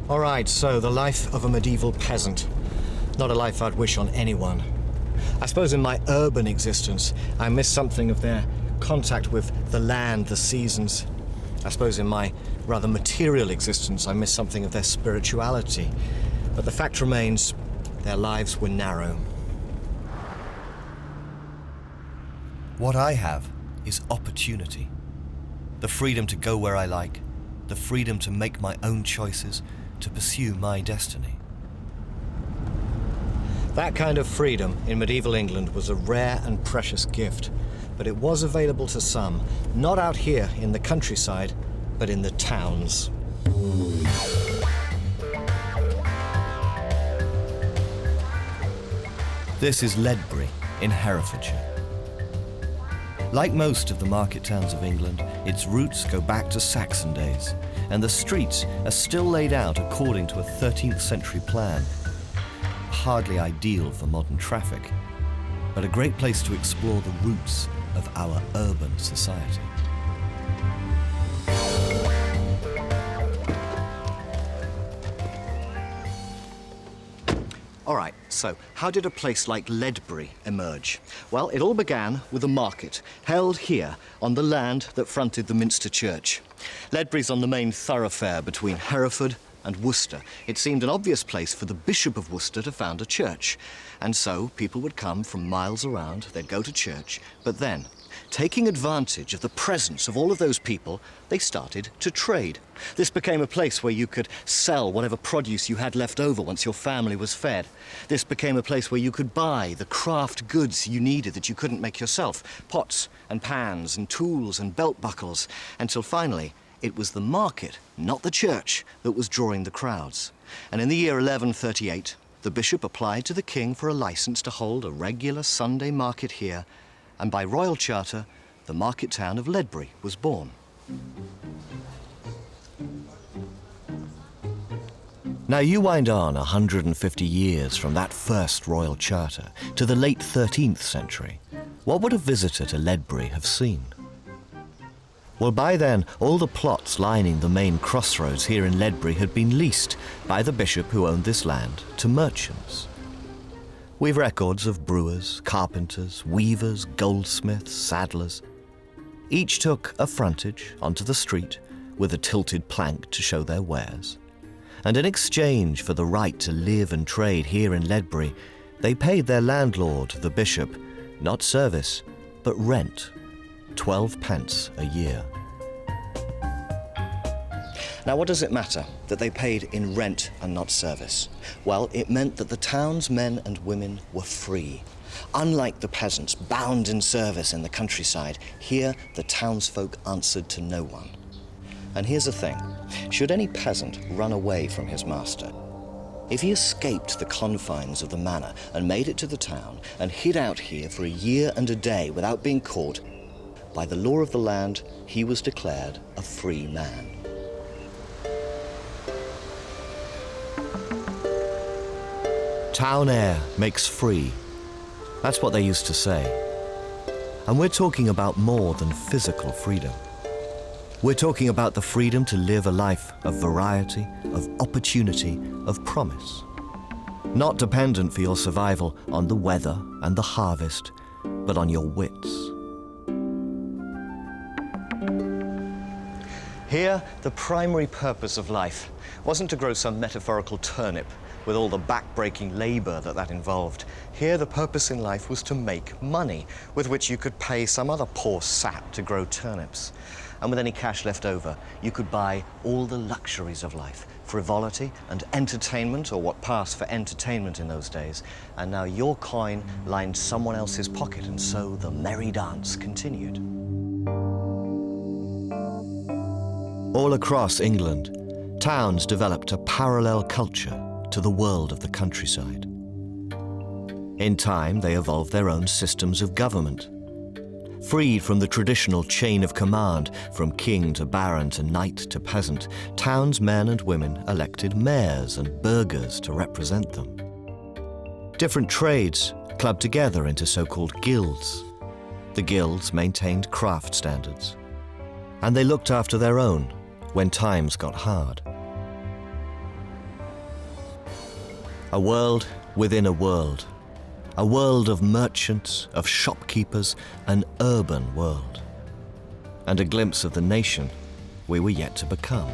All right, so the life of a medieval peasant. Not a life I'd wish on anyone. I suppose in my urban existence, I miss something of their contact with the land, the seasons. I suppose in my rather material existence, I miss something of their spirituality. But the fact remains, their lives were narrow. What I have is opportunity. The freedom to go where I like, the freedom to make my own choices, to pursue my destiny. That kind of freedom in medieval England was a rare and precious gift, but it was available to some, not out here in the countryside, but in the towns. This is Ledbury in Herefordshire. Like most of the market towns of England, its roots go back to Saxon days, and the streets are still laid out according to a 13th century plan. Hardly ideal for modern traffic, but a great place to explore the roots of our urban society. All right, so how did a place like Ledbury emerge? Well, it all began with a market held here on the land that fronted the Minster Church. Ledbury's on the main thoroughfare between Hereford and Worcester. It seemed an obvious place for the Bishop of Worcester to found a church. And so people would come from miles around, they'd go to church, but then, taking advantage of the presence of all of those people, they started to trade. This became a place where you could sell whatever produce you had left over once your family was fed. This became a place where you could buy the craft goods you needed that you couldn't make yourself, pots and pans and tools and belt buckles, until finally it was the market, not the church, that was drawing the crowds. And in the year 1138, the bishop applied to the king for a license to hold a regular Sunday market here, and by royal charter, the market town of Ledbury was born. Now you wind on 150 years from that first royal charter to the late 13th century. What would a visitor to Ledbury have seen? Well, by then, all the plots lining the main crossroads here in Ledbury had been leased by the bishop who owned this land to merchants. We've records of brewers, carpenters, weavers, goldsmiths, saddlers. Each took a frontage onto the street with a tilted plank to show their wares. And in exchange for the right to live and trade here in Ledbury, they paid their landlord, the bishop, not service, but rent, 12 pence a year. Now, what does it matter that they paid in rent and not service? Well, it meant that the town's men and women were free. Unlike the peasants bound in service in the countryside, here the townsfolk answered to no one. And here's the thing, should any peasant run away from his master, if he escaped the confines of the manor and made it to the town and hid out here for a year and a day without being caught, by the law of the land, he was declared a free man. Town air makes free. That's what they used to say. And we're talking about more than physical freedom. We're talking about the freedom to live a life of variety, of opportunity, of promise. Not dependent for your survival on the weather and the harvest, but on your wits. Here, the primary purpose of life wasn't to grow some metaphorical turnip with all the back-breaking labor that involved. Here, the purpose in life was to make money with which you could pay some other poor sap to grow turnips. And with any cash left over, you could buy all the luxuries of life, frivolity and entertainment, or what passed for entertainment in those days. And now your coin lined someone else's pocket, and so the merry dance continued. All across England, towns developed a parallel culture to the world of the countryside. In time, they evolved their own systems of government. Freed from the traditional chain of command, from king to baron to knight to peasant, towns' men and women elected mayors and burghers to represent them. Different trades clubbed together into so-called guilds. The guilds maintained craft standards, and they looked after their own when times got hard. A world within a world. A world of merchants, of shopkeepers, an urban world. And a glimpse of the nation we were yet to become.